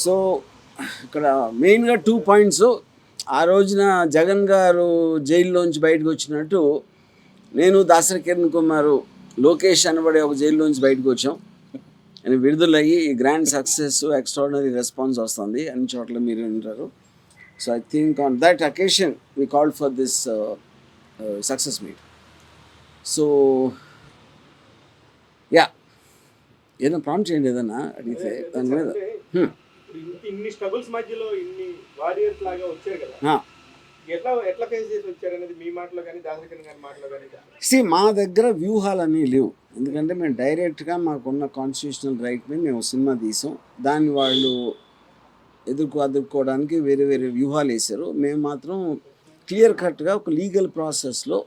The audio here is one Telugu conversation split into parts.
సో ఇక్కడ మెయిన్గా 2 పాయింట్స్. ఆ రోజున జగన్ గారు జైల్లోంచి బయటకు వచ్చినట్టు నేను దాసరి కిరణ్ కుమార్, లోకేష్ అనబడే ఒక జైల్లోంచి బయటకు వచ్చాం. అని విడుదలయ్యి ఈ గ్రాండ్ సక్సెస్, ఎక్స్ట్రాడినరీ రెస్పాన్స్ వస్తుంది అన్ని చోట్ల మీరు వింటారు. So I think on that occasion we called for this success meet. So yeah, ఏదైనా ప్రాంప్ట్ చేయండి, ఏదన్నా అడిగితే దాని మీద. ఇన్ని స్ట్రగుల్స్ మధ్యలో ఇన్ని వారియర్స్ లాగా వచ్చారు కదా, ఎట్లా ఫేస్ చేసి వచ్చారు అనేది మీ మాటలో కానీ దాసరికన్ గారి మాటలో కానీ. మా దగ్గర వ్యూహాలన్నీ లేవు, ఎందుకంటే మేము డైరెక్ట్గా మాకున్న కాన్స్టిట్యూషనల్ రైట్ మీద మేము సినిమా తీసాం. దాన్ని వాళ్ళు ఎదుర్కోవడానికి వేరే వేరే వ్యూహాలు వేశారు. మేము మాత్రం క్లియర్ కట్గా ఒక లీగల్ ప్రాసెస్లో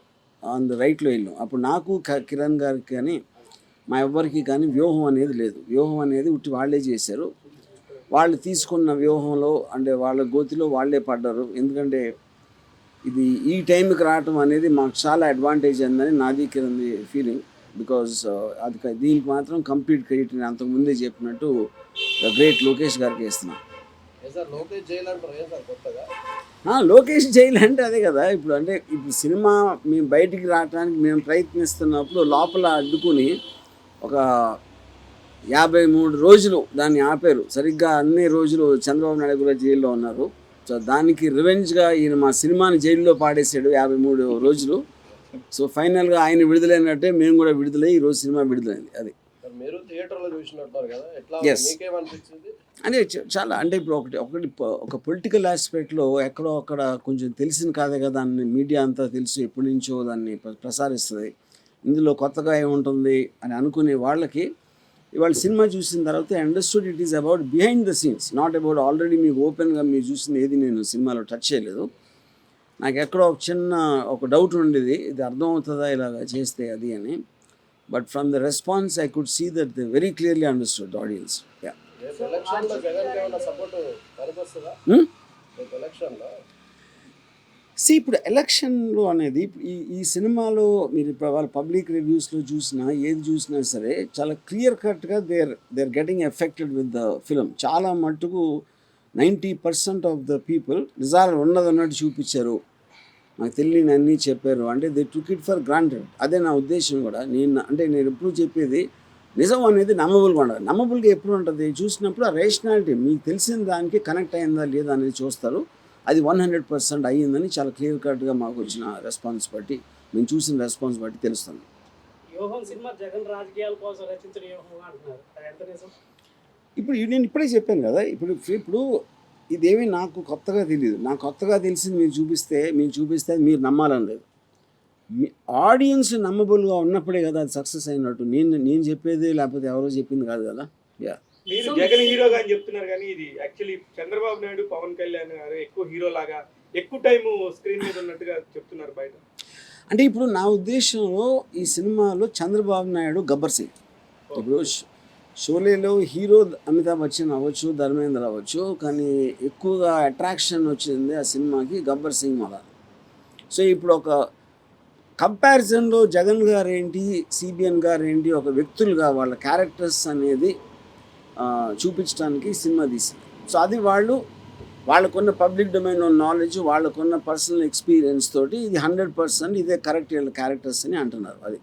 ఆన్ ద రైట్లో వెళ్ళాం. అప్పుడు నాకు కిరణ్ గారికి కానీ మా ఎవ్వరికి కానీ వ్యూహం అనేది లేదు. వ్యూహం అనేది ఉట్టి వాళ్ళే చేశారు. వాళ్ళు తీసుకున్న వ్యూహంలో అంటే వాళ్ళ గోతిలో వాళ్ళే పడ్డారు. ఎందుకంటే ఇది ఈ టైంకి రావటం అనేది మాకు చాలా అడ్వాంటేజ్ అయిందని నాది కిరణ్ ఫీలింగ్. బికాజ్ అది దీనికి మాత్రం కంప్లీట్ క్రెడిట్ నేను అంతకుముందే చెప్పినట్టు ద గ్రేట్ లోకేష్ గారికి ఇస్తున్నాను. లోకేష్ జైలు అంటే అదే కదా. ఇప్పుడు సినిమా మేము బయటికి రావడానికి మేము ప్రయత్నిస్తున్నప్పుడు లోపల అడ్డుకుని ఒక 53 రోజులు దాన్ని ఆపారు. సరిగ్గా అన్ని రోజులు చంద్రబాబు నాయుడు కూడా జైల్లో ఉన్నారు. సో దానికి రివెంజ్గా ఈయన మా సినిమాని జైల్లో పాడేశాడు 53 రోజులు. సో ఫైనల్గా ఆయన విడుదలైనట్టే మేము కూడా విడుదలై ఈరోజు సినిమా విడుదలైంది. అది ఎస్ అంటే చాలా అంటే ఇప్పుడు ఒక పొలిటికల్ ఆస్పెక్ట్లో ఎక్కడో అక్కడ కొంచెం తెలిసిన కాదే కదా, దాన్ని మీడియా అంతా తెలుసు, ఎప్పటి నుంచో దాన్ని ప్రసారిస్తుంది. ఇందులో కొత్తగా ఏముంటుంది అని అనుకునే వాళ్ళకి ఇవాళ సినిమా చూసిన తర్వాత understood it is about behind the scenes, not about already మీకు ఓపెన్గా మీరు చూసింది ఏది నేను సినిమాలో టచ్ చేయలేదు. నాకు ఎక్కడో ఒక డౌట్ ఉండేది, ఇది అర్థమవుతుందా ఇలాగ చేస్తే అది అని. But from the response I could see that they very clearly understood audience. Yeah, ఇప్పుడు ఎలక్షన్లో అనేది ఈ సినిమాలో మీరు ఇప్పుడు వాళ్ళ పబ్లిక్ రివ్యూస్లో చూసినా ఏది చూసినా సరే చాలా క్లియర్ కట్గా they are getting affected with the film. చాలా మట్టుకు 90% ఆఫ్ ద పీపుల్ నిజాలు ఉన్నదన్నట్టు చూపించారు, నాకు తెలియని అన్నీ చెప్పారు. అంటే they took it for granted. అదే నా ఉద్దేశం కూడా. నేను ఎప్పుడు చెప్పేది నిజం అనేది నమ్మబుల్గా ఉండదు. నమ్మబుల్గా ఎప్పుడు ఉంటుంది చూసినప్పుడు ఆ రేషనాలిటీ మీకు తెలిసిన దానికి కనెక్ట్ అయిందా లేదా అనేది చూస్తారు. అది 100% అయ్యిందని చాలా క్లియర్ కట్గా మాకు వచ్చిన రెస్పాన్స్ బట్టి, మేము చూసిన రెస్పాన్స్ బట్టి తెలుస్తుంది. ఇప్పుడు నేను ఇప్పుడే చెప్పాను కదా, ఇప్పుడు ఇదేమీ నాకు కొత్తగా తెలియదు. నాకు కొత్తగా తెలిసింది మీరు చూపిస్తే మీరు నమ్మాలని లేదు. మీ ఆడియన్స్ నమ్మబుల్గా ఉన్నప్పుడే కదా అది సక్సెస్ అయినట్టు. నేను చెప్పేది లేకపోతే ఎవరో చెప్పింది కాదు కదా. యా, మీరు జగన్ హీరోగా అని చెప్తున్నారు కానీ ఇది యాక్చువల్లీ చంద్రబాబు నాయుడు, పవన్ కళ్యాణ్ గారు ఎక్కువ హీరో లాగా ఎక్కువ టైం స్క్రీన్ మీద ఉన్నట్టుగా చెప్తున్నారు బయట. అంటే ఇప్పుడు నా ఉద్దేశంలో ఈ సినిమాలో చంద్రబాబు నాయుడు గబ్బర్ సింగ్. ఇప్పుడు షోలేలో హీరో అమితాబ్ బచ్చన్ అవ్వచ్చు, ధర్మేంద్ర అవ్వచ్చు, కానీ ఎక్కువగా అట్రాక్షన్ వచ్చింది ఆ సినిమాకి గబ్బర్ సింగ్ వల్ల. సో ఇప్పుడు ఒక కంపారిజన్లో జగన్ గారు ఏంటి, సిబిఎన్ గారు ఏంటి, ఒక వ్యక్తులుగా వాళ్ళ క్యారెక్టర్స్ అనేది చూపించడానికి సినిమా తీసింది. సో అది వాళ్ళకున్న పబ్లిక్ డొమైన్ నాలెడ్జ్, వాళ్ళకున్న పర్సనల్ ఎక్స్పీరియన్స్ తోటి ఇది 100% ఇదే కరెక్ట్ వీళ్ళ క్యారెక్టర్స్ అని అంటున్నారు. అది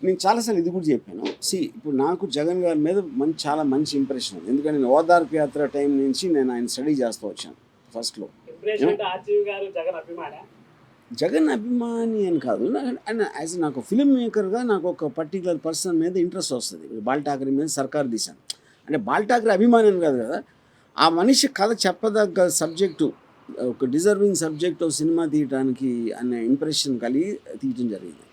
నేను చాలాసార్లు ఇది కూడా చెప్పాను. ఇప్పుడు నాకు జగన్ గారి మీద చాలా మంచి ఇంప్రెషన్ ఉంది. ఎందుకంటే నేను ఓదార్పు యాత్ర టైం నుంచి నేను ఆయన స్టడీ చేస్తూ వచ్చాను. ఫస్ట్లో జగన్ అభిమాని అని కాదు, యాజ్ నాకు ఫిల్మ్ మేకర్గా నాకు ఒక పర్టికులర్ పర్సన్ మీద ఇంట్రెస్ట్ వస్తుంది. బాల్ ఠాకరే మీద సర్కార్ తీశాను అంటే బాల్ ఠాకరే అభిమాని అని కాదు కదా, ఆ మనిషి కథ చెప్పదగ్గ సబ్జెక్టు, ఒక డిజర్వింగ్ సబ్జెక్ట్ సినిమా తీయడానికి అనే ఇంప్రెషన్ కలిగి తీయటం జరిగింది.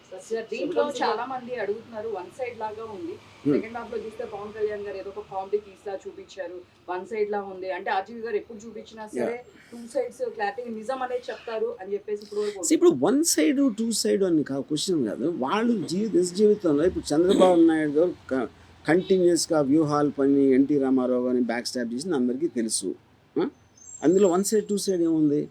దీంట్లో చాలా మంది అడుగుతున్నారు, వన్ సైడ్ లాగా ఉంది. సెకండ్ హాఫ్ లో చూస్తే పవన్ కళ్యాణ్ గారు ఏదో ఒక కామెడీ పీస్ లా చూపించారు, వన్ సైడ్ లా ఉంది. అంటే ఆర్జీవి గారు ఎప్పుడు చూపించినా సరే 2 sides క్లారిటీ నిజం అనేది చెప్తారు అని చెప్పేసి ఇప్పుడు 1 side 2 side అని క్వశ్చన్ కాదు. వాళ్ళు నిజ జీవితంలో ఇప్పుడు చంద్రబాబు నాయుడు గారు కంటిన్యూస్గా వ్యూహాలు పని ఎన్టీ రామారావు గారిని బ్యాక్ స్టాప్ చేసింది అందరికీ తెలుసు. అందులో 1 side 2 side ఏముంది?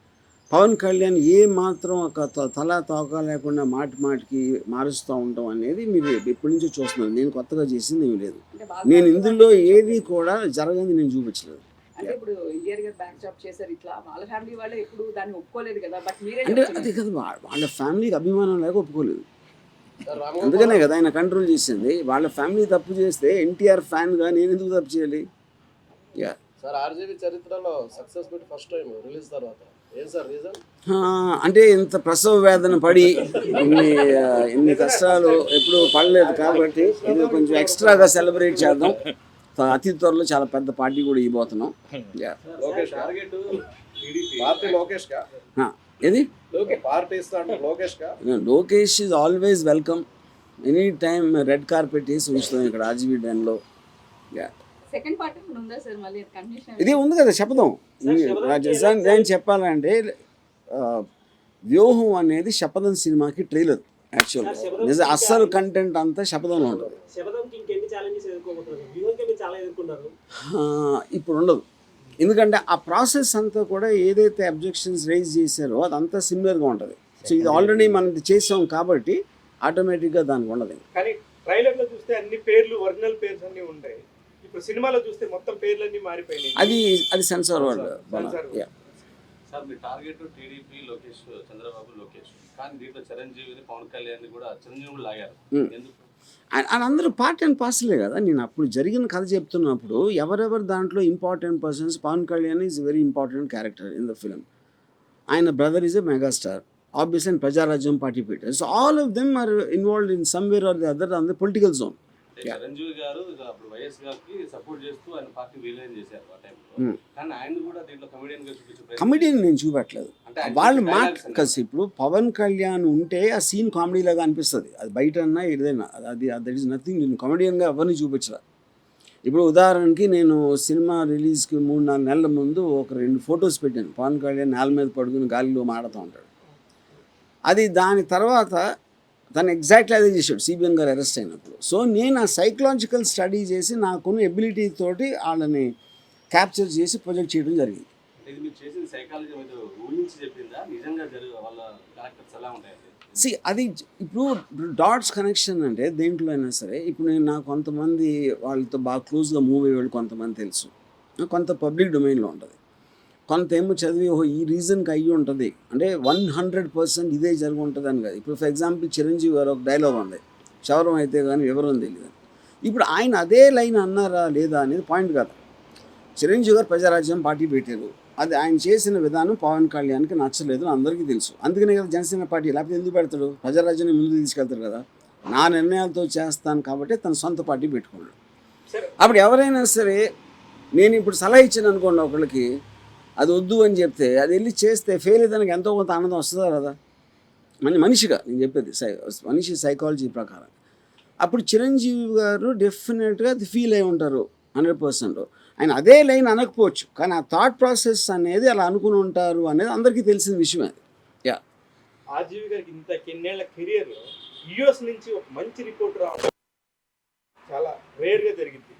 పవన్ కళ్యాణ్ ఏ మాత్రం ఒక తలా తోక లేకుండా మాటికి మారుస్తూ ఉండటం అనేది మీరు ఎప్పటి నుంచో చూస్తున్నారు. నేను కొత్తగా చేసింది ఏమి లేదు. అంటే బాగా నేను ఇందులో ఏది కూడా జరగని నేను చూపించలేదు. అంటే ఇప్పుడు ఎన్టీఆర్ గారు బ్యాక్ జాబ్ చేశారు, ఇట్లా వాళ్ళ ఫ్యామిలీ వాళ్ళే ఎప్పుడు దాన్ని ఒప్పుకోలేదు కదా, బట్ మీరే అంటే అది కదా వాళ్ళ ఫ్యామిలీకి అభిమానం లేక ఒప్పుకోలేదు. అందుకనే కదా ఆయన కంట్రోల్ చేసింది. వాళ్ళ ఫ్యామిలీ తప్పు చేస్తే ఎన్టీఆర్ ఫ్యాన్గా నేను ఎందుకు తప్పు చేయాలి? యా సార్ ఆర్జీవీ చరిత్రలో success meet first time release తర్వాత ఏం సార్ రీజన్? అంటే ఇంత ప్రసవ వేదన పడి ఇన్ని కష్టాలు ఎప్పుడు పడలేదు కాబట్టి ఇది కొంచెం ఎక్స్ట్రాగా సెలబ్రేట్ చేద్దాం. అతి త్వరలో చాలా పెద్ద పార్టీ కూడా ఇవ్వబోతున్నాం. లోకేష్ పార్టీ లోకేష్ కా ఏది పార్టీ ఇస్తాడు లోకేష్ కా? Lokesh is always welcome. Any time red carpet వేసి ఉంచుతాం ఇక్కడ ఆర్జీవీ డ్యాన్లో. సెకండ్ పార్ట్ ఉందా సార్? మళ్ళీ కంటిన్యూషన్ ఇది ఉంది కదా శపథం. నేను చెప్పాలంటే వ్యూహం అనేది శపథం సినిమాకి ట్రైలర్. యాక్చువల్గా నిజం అస్సలు కంటెంట్ అంతా శపథంలో ఉంటుంది. ఇప్పుడు ఉండదు. ఎందుకంటే ఆ ప్రాసెస్ అంతా కూడా ఏదైతే అబ్జెక్షన్స్ రైజ్ చేశారో అదంతా సిమిలర్గా ఉంటుంది. సో ఇది ఆల్రెడీ మనం చేసాం కాబట్టి ఆటోమేటిక్గా దానికి ఉండదు. కానీ ట్రైలర్లో చూస్తే అన్ని పేర్లు ఒరిజినల్ పేర్స్ అన్ని ఉంటాయి. ఇప్పుడు సినిమాలో చూస్తే మొత్తం పేర్లన్నీ మారిపోయినాయి. అది సెన్సార్ వాళ్ళు. సార్ మీ టార్గెట్ టీడీపీ లోకేష్, చంద్రబాబు లోకేష్, కానీ దీంట్లో చిరంజీవిని పవన్ కళ్యాణ్ కూడా చిరంజీవి లాగారు. ఎందుకు? అందరూ పార్ట్ అండ్ పార్సలే కదా. నేను అప్పుడు జరిగిన కథ చెప్తున్నప్పుడు ఎవరెవరు దాంట్లో important persons, Pawan Kalyan is very important character in the film. ఆయన brother is a megastar, obviously, and Prajarajyam party పీటర్. So all of them are involved in somewhere or the other on the political zone. Chiranjeevi garu అప్పుడు వైఎస్ గారికి సపోర్ట్ చేస్తూ ఆయన పార్టీ రిలైన్ చేశారు ఆ టైంలో. కానీ ఆయన కూడా దీంట్లో కమెడియన్ గా చూపించారు. కమెడియన్ నేను చూపెట్టలేదు. వాళ్ళు కలిసి ఇప్పుడు పవన్ కళ్యాణ్ ఉంటే ఆ సీన్ కామెడీ లాగా అనిపిస్తుంది. అది బయట అన్నా ఏదైనా అది దట్ ఈస్ నథింగ్. నేను కమెడియన్గా ఎవరిని చూపించరా. ఇప్పుడు ఉదాహరణకి నేను సినిమా రిలీజ్కి 3-4 నెలల ముందు ఒక 2 ఫొటోస్ పెట్టాను. పవన్ కళ్యాణ్ నేల మీద పడుకుని గాలిలో మాడుతూ ఉంటాడు. అది దాని తర్వాత తను ఎగ్జాక్ట్లీ అదే చేశాడు సిబిఎన్ గారు అరెస్ట్ అయినప్పుడు. సో నేను ఆ సైకలాజికల్ స్టడీ చేసి నాకున్న ఎబిలిటీ తోటి వాళ్ళని క్యాప్చర్ చేసి ప్రొజెక్ట్ చేయడం జరిగింది. ఇది మీరు చేసిన సైకాలజీ మీద ఊహించి చెప్పిందా? నిజంగా వాళ్ళ క్యారెక్టర్స్ ఎలా ఉంటాయి? అది ఇప్పుడు డాట్స్ కనెక్షన్ అంటే దేంట్లో అయినా సరే. ఇప్పుడు నేను నాకు కొంతమంది వాళ్ళతో బాగా క్లోజ్గా మూవ్ అయ్యేవాళ్ళు కొంతమంది తెలుసు. కొంత పబ్లిక్ డొమైన్లో ఉంటుంది. కొంత ఏమో చదివి ఈ రీజన్కి అయ్యి ఉంటుంది అంటే 100% ఇదే జరిగి ఉంటుంది అని కాదు. ఇప్పుడు ఫర్ ఎగ్జాంపుల్ చిరంజీవి గారు ఒక డైలాగ్ ఉంది, క్షవరం అయితే కానీ వివరం తెలియదు. ఇప్పుడు ఆయన అదే లైన్ అన్నారా లేదా అనేది పాయింట్ కాదు. చిరంజీవి గారు ప్రజారాజ్యం పార్టీ పెట్టారు. అది ఆయన చేసిన విధానం పవన్ కళ్యాణ్కి నచ్చలేదు, అందరికీ తెలుసు. అందుకనే కదా జనసేన పార్టీ, లేకపోతే ఎందుకు పెడతాడు? ప్రజారాజ్యాన్ని ముందు తీసుకెళ్తారు కదా. నా నిర్ణయాలతో చేస్తాను కాబట్టి తన సొంత పార్టీ పెట్టుకున్నాడు. అప్పుడు ఎవరైనా సరే నేను ఇప్పుడు సలహా ఇచ్చాను అనుకోండి ఒకళ్ళకి, అది వద్దు అని చెప్తే అది వెళ్ళి చేస్తే ఫెయిల్ అయితే దానికి ఎంతో కొంత ఆనందం వస్తుందా కదా. మనిషిగా నేను చెప్పేది మనిషి సైకాలజీ ప్రకారం. అప్పుడు చిరంజీవి గారు డెఫినెట్గా అది ఫీల్ అయి ఉంటారు 100%. ఆయన అదే లైన్ అనకపోవచ్చు, కానీ ఆ థాట్ ప్రాసెస్ అనేది అలా అనుకుని ఉంటారు అనేది అందరికీ తెలిసిన విషయమే. యా ఆర్జీవి గారికి ఇంత ఎన్నేళ్ల కెరియర్లో యుఎస్ నుంచి ఒక మంచి రిపోర్ట్ రావడం చాలా రేర్గా జరిగింది.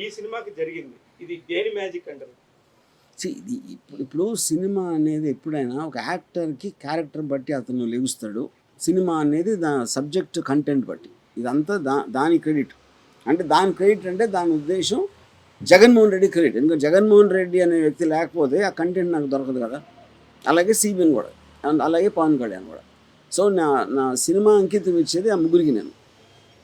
ఈ సినిమాకి జరిగింది. ఇది దేని మ్యాజిక్ అంటారు? ఇప్పుడు సినిమా అనేది ఎప్పుడైనా ఒక యాక్టర్కి క్యారెక్టర్ బట్టి అతను లెగుస్తాడు. సినిమా అనేది సబ్జెక్ట్ కంటెంట్ బట్టి. ఇదంతా దాని క్రెడిట్. అంటే దాని క్రెడిట్ అంటే దాని ఉద్దేశం జగన్మోహన్ రెడ్డి క్రెడిట్. ఎందుకంటే జగన్మోహన్ రెడ్డి అనే వ్యక్తి లేకపోతే ఆ కంటెంట్ నాకు దొరకదు కదా. అలాగే సిబిఎన్ కూడా, అలాగే పవన్ కళ్యాణ్ కూడా. సో నా సినిమా అంకితం ఇచ్చేది ఆ ముగ్గురికి నేను.